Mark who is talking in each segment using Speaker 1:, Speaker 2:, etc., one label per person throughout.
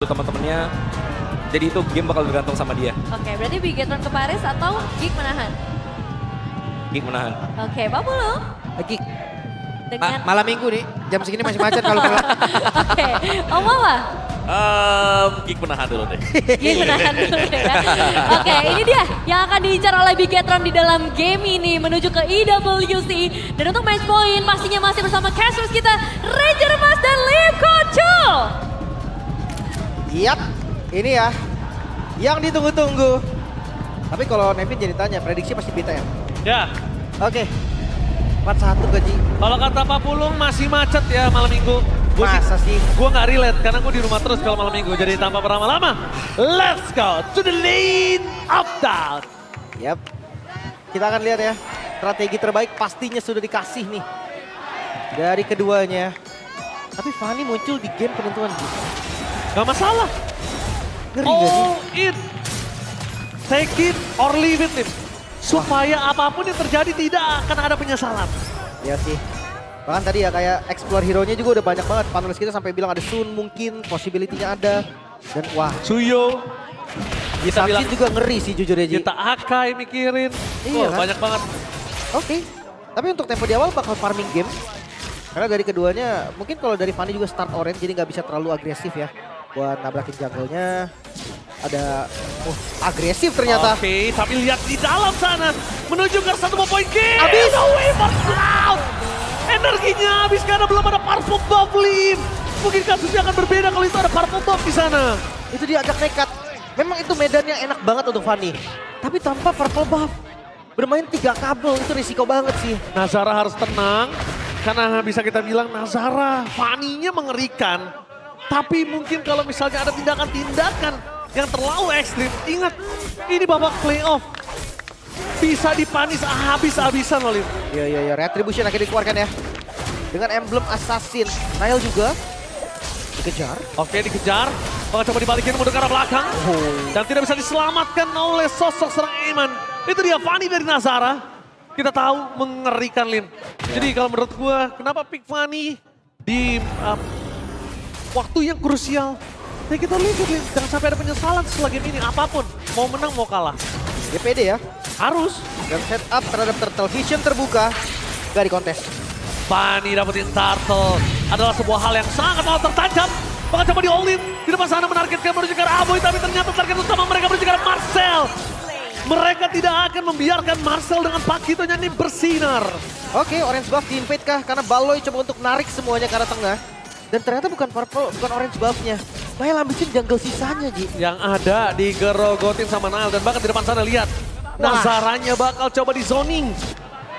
Speaker 1: teman-temannya. Jadi itu game bakal bergantung sama dia.
Speaker 2: Oke, berarti Bigetron ke Paris atau Geek menahan?
Speaker 1: Geek menahan.
Speaker 2: Oke, Pak Pulu.
Speaker 3: Geek.
Speaker 2: Dengan...
Speaker 3: Malam minggu nih, jam segini masih macet kalau pulang.
Speaker 2: Oke, Om Mama.
Speaker 1: Geek menahan dulu deh.
Speaker 2: Geek menahan dulu ya. Oke, ini dia yang akan diincar oleh Bigetron di dalam game ini menuju ke EWC. Dan untuk match point pastinya masih bersama casters kita, Ranger Mas dan Lim Kocul.
Speaker 3: Yap, ini ya yang ditunggu-tunggu. Tapi kalau Nevin jadi tanya, prediksi pasti Bita ya?
Speaker 4: Ya,
Speaker 3: Oke, 4-1 gaji.
Speaker 4: kalau kata Pak Pulung masih macet ya malam minggu.
Speaker 3: Masa sih?
Speaker 4: Gue nggak relate karena gue di rumah terus kalau malam minggu. Jadi tanpa berlama-lama, let's go to the lane of doubt.
Speaker 3: Yap, kita akan lihat ya. Strategi terbaik pastinya sudah dikasih nih dari keduanya. Tapi Fanny muncul di game penentuan gitu.
Speaker 4: Gak masalah.
Speaker 3: Ngeri gak sih?
Speaker 4: All in. Take it or leave it, Lim. Supaya apapun yang terjadi tidak akan ada penyesalan.
Speaker 3: Ya sih. Bahkan tadi ya kayak explore hero-nya juga udah banyak banget. Panelis kita sampai bilang ada Sun mungkin, possibility-nya ada. Dan wah,
Speaker 4: Suyo. Kita bilang
Speaker 3: Samsin juga ngeri sih jujur ya Ji.
Speaker 4: kita Akai mikirin.
Speaker 3: Iya kan?
Speaker 4: Banyak banget.
Speaker 3: Oke, tapi untuk tempo di awal bakal farming game. Karena dari keduanya, mungkin kalau dari Fanny juga start orange jadi nggak bisa terlalu agresif ya. Buat nabrakin jungle-nya. Ada, agresif ternyata.
Speaker 4: Oke, tapi lihat di dalam sana. Menuju ke 1 point game.
Speaker 3: Habis.
Speaker 4: Away for Cloud. Energinya habis karena belum ada purple buff, Lim. Mungkin kasusnya akan berbeda kalau itu ada purple buff di sana.
Speaker 3: Itu dia agak nekat. Memang itu medannya enak banget untuk Fanny. Tapi tanpa purple buff. Bermain 3 kabel itu risiko banget sih.
Speaker 4: Nazara harus tenang. Karena bisa kita bilang Nazara, Fanny-nya mengerikan. Tapi mungkin kalau misalnya ada tindakan-tindakan yang terlalu ekstrim. Ingat, ini babak playoff. Bisa dipanis habis-habisan loh, Lim.
Speaker 3: Iya. Retribution akhirnya dikeluarkan ya. Dengan emblem assassin. Nile juga dikejar.
Speaker 4: Oke, dikejar. Bakal coba dibalikin mundur ke arah belakang. Dan tidak bisa diselamatkan oleh sosok serang Eman. Itu dia Fanny dari Nazara. Kita tahu mengerikan, Lim. Jadi kalau menurut gua, kenapa pick Fanny di waktu yang krusial? Take it or leave it, Lim. Jangan sampai ada penyesalan setelah game ini. Apapun, mau menang mau kalah.
Speaker 3: Dia pede ya.
Speaker 4: Harus.
Speaker 3: Dan setup terhadap Turtle Vision terbuka. Gak di kontes.
Speaker 4: Fanny dapetin turtle adalah sebuah hal yang sangat tertancap. Bakal coba di all-in. Di depan sana menargetkan menuju ke arah Aboy, tapi ternyata target utama mereka menuju ke arah Marcel. Mereka tidak akan membiarkan Marcel dengan Pakitonya ini bersinar.
Speaker 3: Oke, orange buff di-invade kah? Karena Baloy coba untuk narik semuanya ke arah tengah. Dan ternyata bukan purple, bukan orange buffnya. Nile ambisin jungle sisanya, Ji.
Speaker 4: Yang ada digerogotin sama Nile dan bahkan di depan sana lihat. Nazaranya bakal coba di zoning.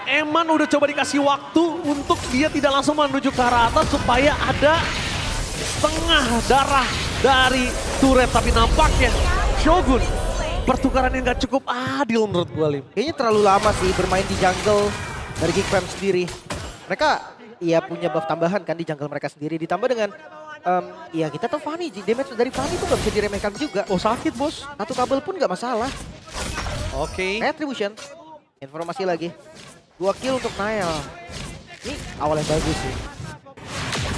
Speaker 4: Eman udah coba dikasih waktu untuk dia tidak langsung menuju ke arah atas supaya ada setengah darah dari turret. Tapi nampaknya Shogun pertukaran yang gak cukup adil menurut gue, Lim.
Speaker 3: Kayaknya terlalu lama sih bermain di jungle dari Geek Fam sendiri. Mereka ya punya buff tambahan kan di jungle mereka sendiri. Ditambah dengan, ya kita tahu Fanny, damage dari Fanny tuh gak bisa diremehkan juga.
Speaker 4: Oh sakit bos.
Speaker 3: Satu kabel pun gak masalah.
Speaker 4: Oke.
Speaker 3: Retribution, informasi lagi. 2 kill untuk Nile. Ini awal yang bagus sih.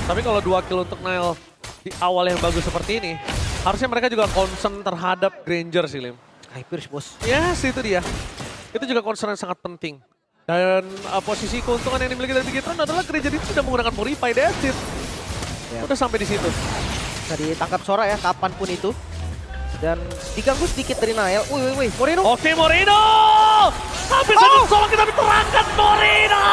Speaker 4: Tapi kalau 2 kill untuk Nile di awal yang bagus seperti ini, harusnya mereka juga concern terhadap Granger sih, Lim.
Speaker 3: Hypers bos.
Speaker 4: Yes, itu dia. Itu juga concern yang sangat penting. Dan posisi keuntungan yang dimiliki dari Bigetron adalah Granger itu sudah menggunakan Purify, that's it.
Speaker 3: Ya.
Speaker 4: Udah sampai di situ.
Speaker 3: Bisa ditangkap Sora ya, kapanpun itu. Dan diganggu sedikit dari Nile. Wih, Moreno.
Speaker 4: Oke, Moreno! Hampir saja Solok tapi terangkat Moreno!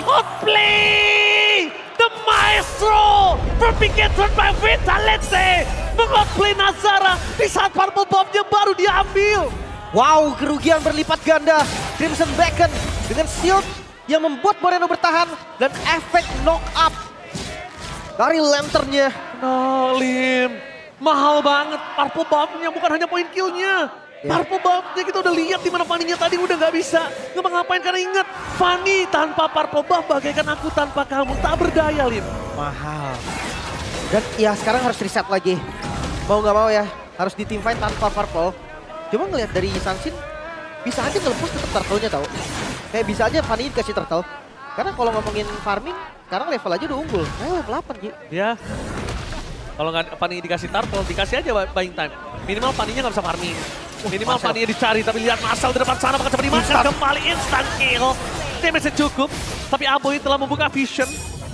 Speaker 4: Hot play! The Maestro! Berpikirkan by Vitality! Meng-outplay Nazara di saat purple buff-nya baru diambil.
Speaker 3: Wow, kerugian berlipat ganda. Crimson Beacon dengan shield yang membuat Moreno bertahan. Dan efek knock up dari lanternnya.
Speaker 4: No, Lim. Mahal banget purple buff-nya, bukan hanya poin kill-nya.
Speaker 3: Ya.
Speaker 4: Purple buff-nya kita udah lihat di mana Fanny-nya tadi udah nggak bisa ngapa-ngapain karena ingat Fanny tanpa purple buff bagaikan aku tanpa kamu, tak berdaya, Lim.
Speaker 3: Mahal. Dan ya sekarang harus reset lagi. Mau nggak mau ya, harus di teamfight tanpa purple. Cuma ngelihat dari Samsin, bisa aja ngelepus tetap turtle-nya tau. Kayak bisa aja Fanny dikasih turtle. Karena kalau ngomongin farming, sekarang level aja udah unggul. Level 8 Ji.
Speaker 4: Ya, Kalau nggak Fanny dikasih turtle, dikasih aja buying time. Minimal Fanny-nya nggak bisa farming. Minimal
Speaker 3: Marcel.
Speaker 4: Fanny-nya dicari, tapi lihat Marcel di depan sana bakal coba dimakan kembali instant kill. Damage-nya cukup, tapi Aboy telah membuka vision.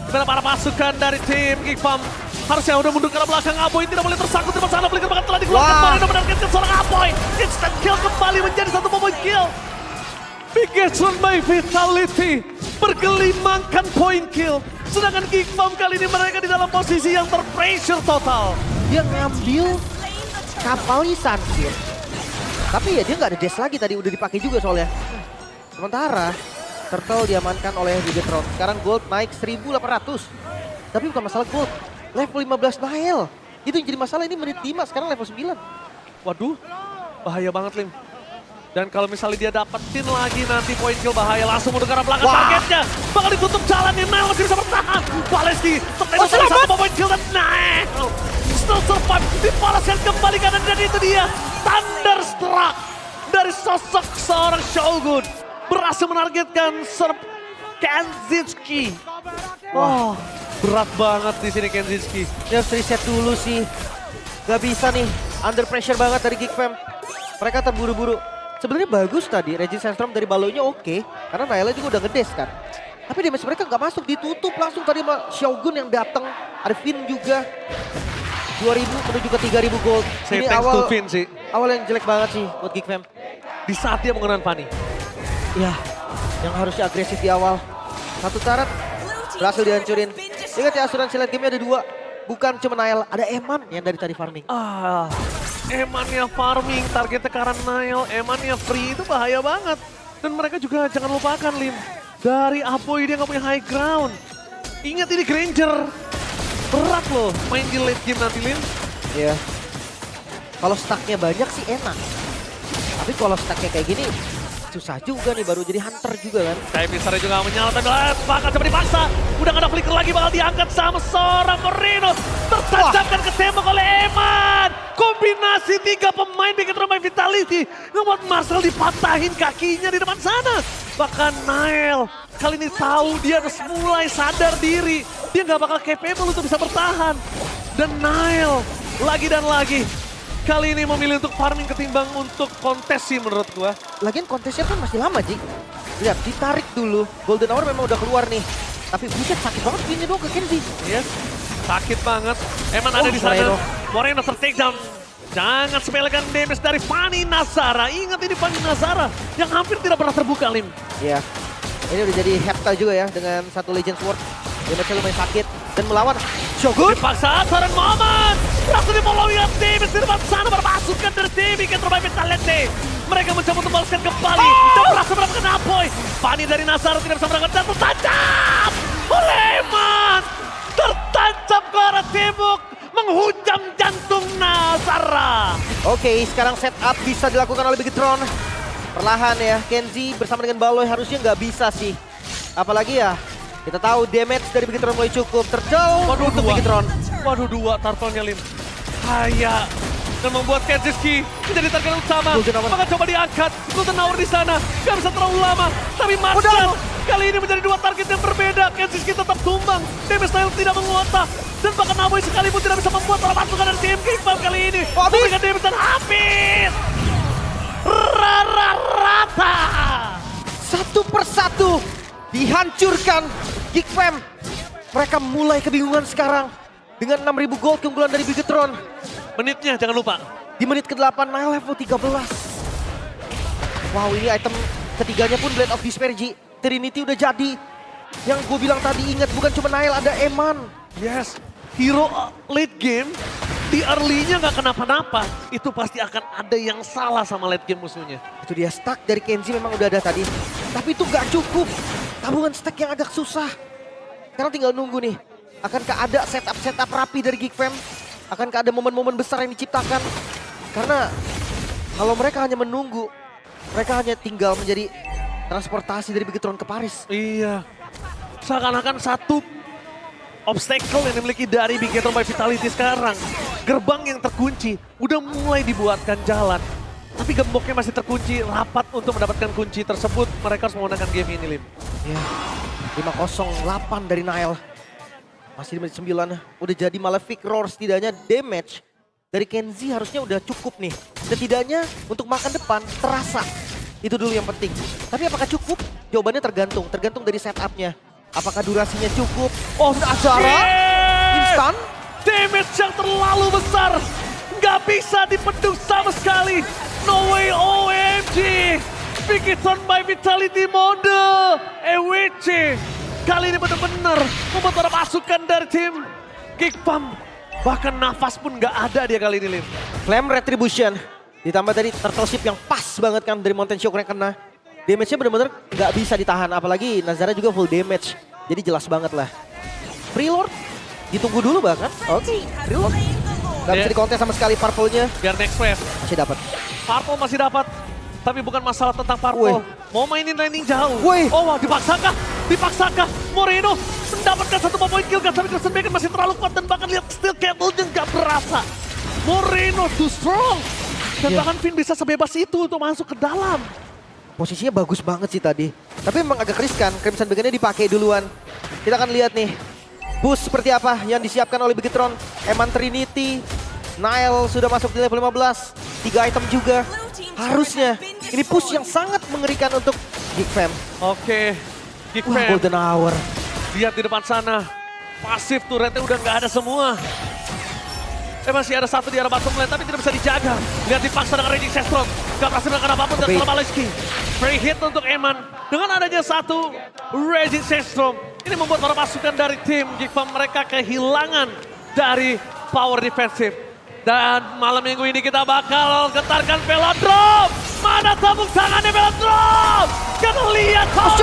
Speaker 4: Dimana para pasukan dari tim Geekfam harusnya udah mundur ke arah belakang. Aboy tidak boleh tersangkut di depan sana. Flicker bahkan telah dikeluarkan kembali dan menargetkan seorang Aboy. Instant kill kembali menjadi satu point kill. Biggest one by Vitality bergelimangkan point kill. Sedangkan Geekfam kali ini mereka di dalam posisi yang terpressure total.
Speaker 3: Dia ngambil kapalnya Sunfire. Tapi ya dia nggak ada dash lagi tadi, udah dipakai juga soalnya. Sementara Turtle diamankan oleh Bigetron. Sekarang gold naik 1.800. Tapi bukan masalah gold. Level 15 Nael. Itu yang jadi masalah, ini menit 5, sekarang level 9.
Speaker 4: Waduh, bahaya banget Lim. Dan kalau misalnya dia dapetin lagi nanti point kill bahaya, langsung mundur ke arah belakang targetnya. Bakal ditutup jalannya, Nail masih bisa bertahan. Valesti tertembak dari satu point kill dan Nail still survive. Dipalaskan kembali kanan dan itu dia Thunderstruck dari sosok seorang Shogun. Berhasil menargetkan Serb Kenzinski. Wah, berat banget di sini Kenzinski.
Speaker 3: Dia harus reset dulu sih. Gak bisa nih, under pressure banget dari Geekfam. Mereka terburu-buru. Sebenarnya bagus tadi, Regis Sandstrom dari balonya oke. Karena Naila juga udah ngedes kan. Tapi damage mereka nggak masuk, ditutup langsung tadi sama Shogun yang datang. Ada Finn juga. 2.000 menuju ke 3.000 gold.
Speaker 4: Saya
Speaker 3: Ini
Speaker 4: thanks to Finn sih.
Speaker 3: awal yang jelek banget sih buat Geekfam.
Speaker 4: Di saat dia mengenang Fanny.
Speaker 3: Ya, yang harusnya agresif di awal. Satu syarat, berhasil dihancurin. Ingat ya, asuransi late game ada 2. Bukan cuma Nail, ada Eman yang dari tadi farming.
Speaker 4: Emannya farming, targetnya karena Nail, Emannya free, itu bahaya banget. Dan mereka juga jangan lupakan Lim, dari Aboy dia nggak punya high ground. Ingat ini Granger, berat loh main di late game nanti Lim.
Speaker 3: Iya. Kalau stacknya banyak sih enak. Tapi kalau stacknya kayak gini, susah juga nih, baru jadi hunter juga kan.
Speaker 4: Kayak Misalnya juga menyala, tapi bakal coba dipaksa. Udah gak ada flicker lagi, bakal diangkat sama seorang Moreno. Tertancapkan ke tembok oleh Eman. Kombinasi 3 pemain bikin rumah Vitality. Ngebuat Marcel dipatahin kakinya di depan sana. Bahkan Nail kali ini tahu dia harus mulai sadar diri. Dia gak bakal capable untuk bisa bertahan. Dan Nail lagi dan lagi. Kali ini memilih untuk farming ketimbang untuk kontes sih menurut gua.
Speaker 3: Lagian kontesnya kan masih lama, Ji. Lihat, ditarik dulu. Golden Hour memang udah keluar nih. Tapi buset, sakit banget pinnya doang ke Kenzie.
Speaker 4: Yes, sakit banget. Eman ada di sana. Moreno ter-take down. Jangan sepelekan damage dari Fanny Nazara. Ingat ini Fanny Nazara yang hampir tidak pernah terbuka, Lim.
Speaker 3: Iya. Ini udah jadi Hepta juga ya dengan satu Legend Sword. Damage-nya lumayan sakit. Dan melawan Shogun.
Speaker 4: Dipaksa Soren Momen. Langsung di-follow up damage di depan sana berpasukan dari tim Bikin terbaik Vitality. Mereka mencoba untuk balaskan kembali. Dan berhasil mendapatkan Apoy. Fanny dari Nazara tidak bisa berangkat dan tertancap oleh Eman. Tertancap ke arah tembok. Menghujam jantung Nazara.
Speaker 3: Oke, sekarang setup bisa dilakukan oleh Bigetron. Perlahan ya, Kenzie bersama dengan Baloy harusnya nggak bisa sih. Apalagi ya, kita tahu damage dari Bigetron mulai cukup. Terjauh untuk Bigetron.
Speaker 4: Waduh, 2 turtle-nya Lim. Kaya. Dan membuat Kenzinski menjadi target utama. Maka coba diangkat. Golden Hour di sana. Gak bisa terlalu lama. Tapi Marcel kali ini menjadi 2 target yang berbeda. Kenzinski tetap tumbang. Damage Nail tidak menguata. Dan bahkan Aboy sekalipun tidak bisa membuat para pasukan dari tim Geekfam kali ini. Memberikan damage dan habis. Rata.
Speaker 3: Satu persatu dihancurkan Geekfam. Mereka mulai kebingungan sekarang. Dengan 6.000 gold keunggulan dari Bigetron.
Speaker 4: Menitnya jangan lupa.
Speaker 3: Di menit ke-8 Nail level 13. Wow, ini item ketiganya pun Blade of Despair, Ji. Trinity udah jadi. Yang gue bilang tadi, ingat bukan cuma Nail, ada Eman.
Speaker 4: Yes, hero late game di early-nya nggak kenapa-napa. Itu pasti akan ada yang salah sama late game musuhnya.
Speaker 3: Itu dia, stack dari Kenzie memang udah ada tadi. Tapi itu gak cukup. Tabungan stack yang agak susah. Sekarang tinggal nunggu nih. Akankah ada setup rapi dari Geekfam? Akankah ada momen-momen besar yang diciptakan? Karena kalau mereka hanya menunggu, mereka hanya tinggal menjadi transportasi dari Bigetron ke Paris.
Speaker 4: Iya, seakan-akan satu obstacle yang dimiliki dari Bigetron by Vitality sekarang. Gerbang yang terkunci, udah mulai dibuatkan jalan. Tapi gemboknya masih terkunci, rapat untuk mendapatkan kunci tersebut. Mereka harus memenangkan game ini, Lim.
Speaker 3: Ya, 5-0, 8 dari Nail. Masih di menit 9, udah jadi Malefic Roar, setidaknya damage dari Kenzie harusnya udah cukup nih. Setidaknya untuk makan depan terasa, itu dulu yang penting. Tapi apakah cukup? Jawabannya tergantung dari setupnya. Apakah durasinya cukup? Oh, Nazara instan.
Speaker 4: Damage yang terlalu besar. Nggak bisa dipendung sama sekali. No way, OMG. Pikitron by Vitality mode. EWC. Kali ini benar-benar membuat para pasukan dari tim Geekfam. Bahkan nafas pun nggak ada dia kali ini, Lim.
Speaker 3: Flame Retribution. Ditambah tadi turtle ship yang pas banget kan dari Mountain Shock yang kena. Damage-nya benar-benar nggak bisa ditahan. Apalagi Nazara juga full damage. Jadi jelas banget lah. Freelord ditunggu dulu bahkan. Oke, Freelord. Gak bisa dikontes sama sekali Purple-nya.
Speaker 4: Biar next wave.
Speaker 3: Masih dapat.
Speaker 4: Purple masih dapat. Tapi bukan masalah tentang Purple.
Speaker 3: Woi.
Speaker 4: Mau mainin landing jauh.
Speaker 3: Woi.
Speaker 4: Oh wah, dipaksakah? Dipaksakah? Moreno mendapatkan 1 point kill. Tapi Christian Bacon masih terlalu kuat. Dan bahkan lihat Steel Kettle-nya gak berasa. Moreno too strong. Dan bahkan Finn bisa sebebas itu untuk masuk ke dalam.
Speaker 3: Posisinya bagus banget sih tadi. Tapi memang agak riskan. Crimson Beacon-nya dipakai duluan. Kita akan lihat nih. Boost seperti apa yang disiapkan oleh Bigetron. Eman Trinity. Nile sudah masuk di level 15. 3 item juga. Harusnya. Ini push yang sangat mengerikan untuk Geekfam.
Speaker 4: Oke.
Speaker 3: Wah,
Speaker 4: Geekfam.
Speaker 3: Golden Hour.
Speaker 4: Lihat di depan sana. Pasif turretnya udah nggak ada semua. Masih ada satu di arah bottom lane tapi tidak bisa dijaga. Lihat dipaksa dengan Raging Sestron. Gak berhasil melakukan apapun dan setelah Maleski. Free hit untuk Eman. Dengan adanya satu Raging Sestron. Ini membuat para pasukan dari tim Geekfam mereka kehilangan dari power defensif. Dan malam minggu ini kita bakal getarkan Velodrome. Mana tepuk tangannya Velodrome? Kita lihat Paul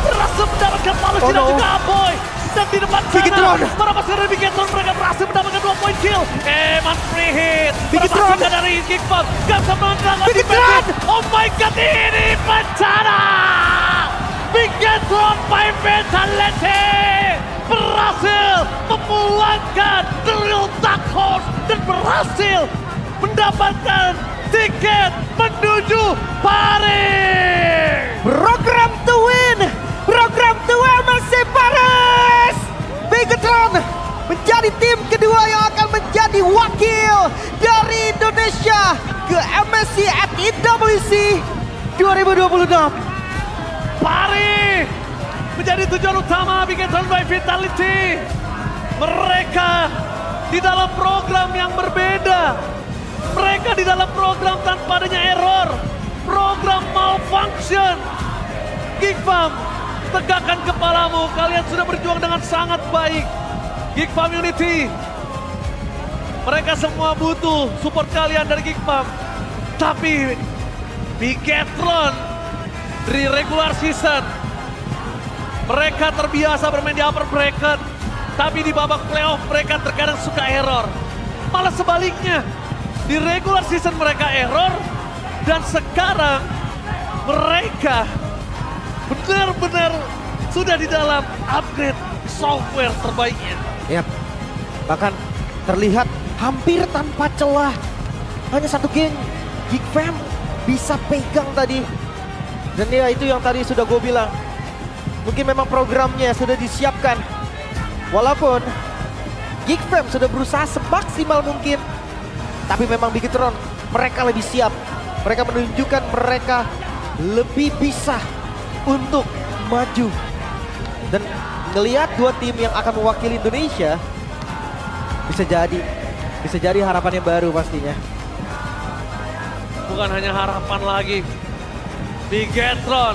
Speaker 4: berhasil mendapatkan Palusi dan juga Aboy. Dan di depan sana, para pasukan dari Bigetron mereka berhasil mendapatkan 2 point kill. Eman free hit. Para pasukan dari Geekfam gak bisa menangkan defensive. Oh my god, ini bencana. Bigetron by Vitality berhasil memulangkan The Real Dark Horse dan berhasil mendapatkan tiket menuju Paris.
Speaker 3: Program to win. Program to MSC Paris. Bigetron menjadi tim kedua yang akan menjadi wakil dari Indonesia ke MSC at IWC 2026.
Speaker 4: Paris menjadi tujuan utama Bigetron by Vitality. Mereka di dalam program yang berbeda. Mereka di dalam program tanpa adanya error. Program malfunction. Geekfam, tegakkan kepalamu. Kalian sudah berjuang dengan sangat baik. Geekfam Unity. Mereka semua butuh support kalian dari Geekfam. Tapi Bigetron di regular season mereka terbiasa bermain di upper bracket, tapi di babak playoff mereka terkadang suka error. Malah sebaliknya, di regular season mereka error, dan sekarang mereka benar-benar sudah di dalam upgrade software terbaiknya.
Speaker 3: Yap, bahkan terlihat hampir tanpa celah. Hanya satu geng, Geekfam bisa pegang tadi. Dan ya itu yang tadi sudah gue bilang. Mungkin memang programnya sudah disiapkan. Walaupun Geekfam sudah berusaha semaksimal mungkin. Tapi memang Bigetron mereka lebih siap. Mereka menunjukkan mereka lebih bisa untuk maju. Dan ngelihat dua tim yang akan mewakili Indonesia, bisa jadi harapan yang baru pastinya.
Speaker 4: Bukan hanya harapan lagi. Bigetron,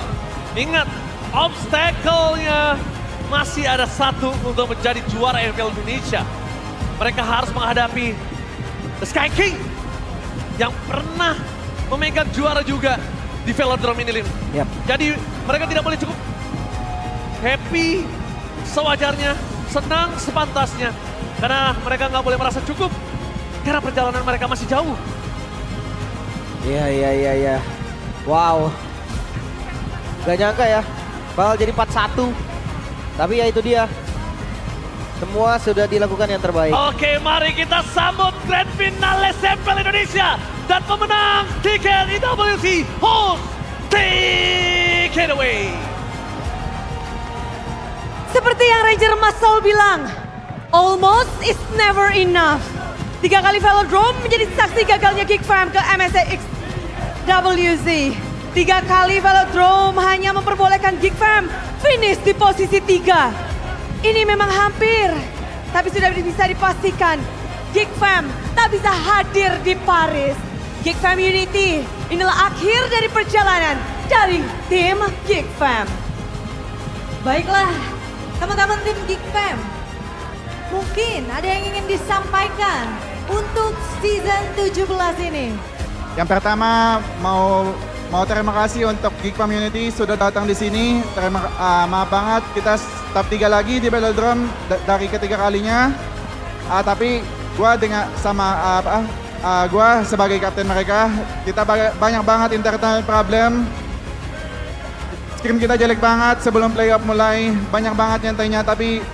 Speaker 4: ingat obstacle-nya masih ada satu untuk menjadi juara MPL Indonesia. Mereka harus menghadapi The Sky King yang pernah memegang juara juga di Velodrome ini, Lim.
Speaker 3: Yep.
Speaker 4: Jadi mereka tidak boleh cukup happy sewajarnya, senang sepantasnya. Karena mereka nggak boleh merasa cukup. Karena perjalanan mereka masih jauh.
Speaker 3: Iya. Wow. Gak nyangka ya, bakal jadi 4-1. Tapi ya itu dia. Semua sudah dilakukan yang terbaik.
Speaker 4: Oke, mari kita sambut Grand Finale MPL Indonesia. Dan pemenang tiket IWC Host, take it away.
Speaker 5: Seperti yang Ranger Mas Saul bilang, Almost is never enough. 3 kali velodrome menjadi saksi gagalnya Geek Fam ke MSX WZ. 3 kali velodrome hanya memperbolehkan Geek Fam finish di posisi 3. Ini memang hampir, tapi sudah bisa dipastikan Geek Fam tak bisa hadir di Paris. Geek Fam Unity, inilah akhir dari perjalanan dari tim Geek Fam.
Speaker 2: Baiklah, teman-teman tim Geek Fam. Mungkin ada yang ingin disampaikan untuk season 17 ini.
Speaker 6: Yang pertama mau terima kasih untuk Geek Fam Unity sudah datang di sini. Maaf banget kita top 3 lagi di Velodrome dari ketiga kalinya. Tapi gua gua sebagai kapten mereka, kita banyak banget internal problem. Scrim kita jelek banget sebelum playoff mulai, banyak banget nyantainya, tapi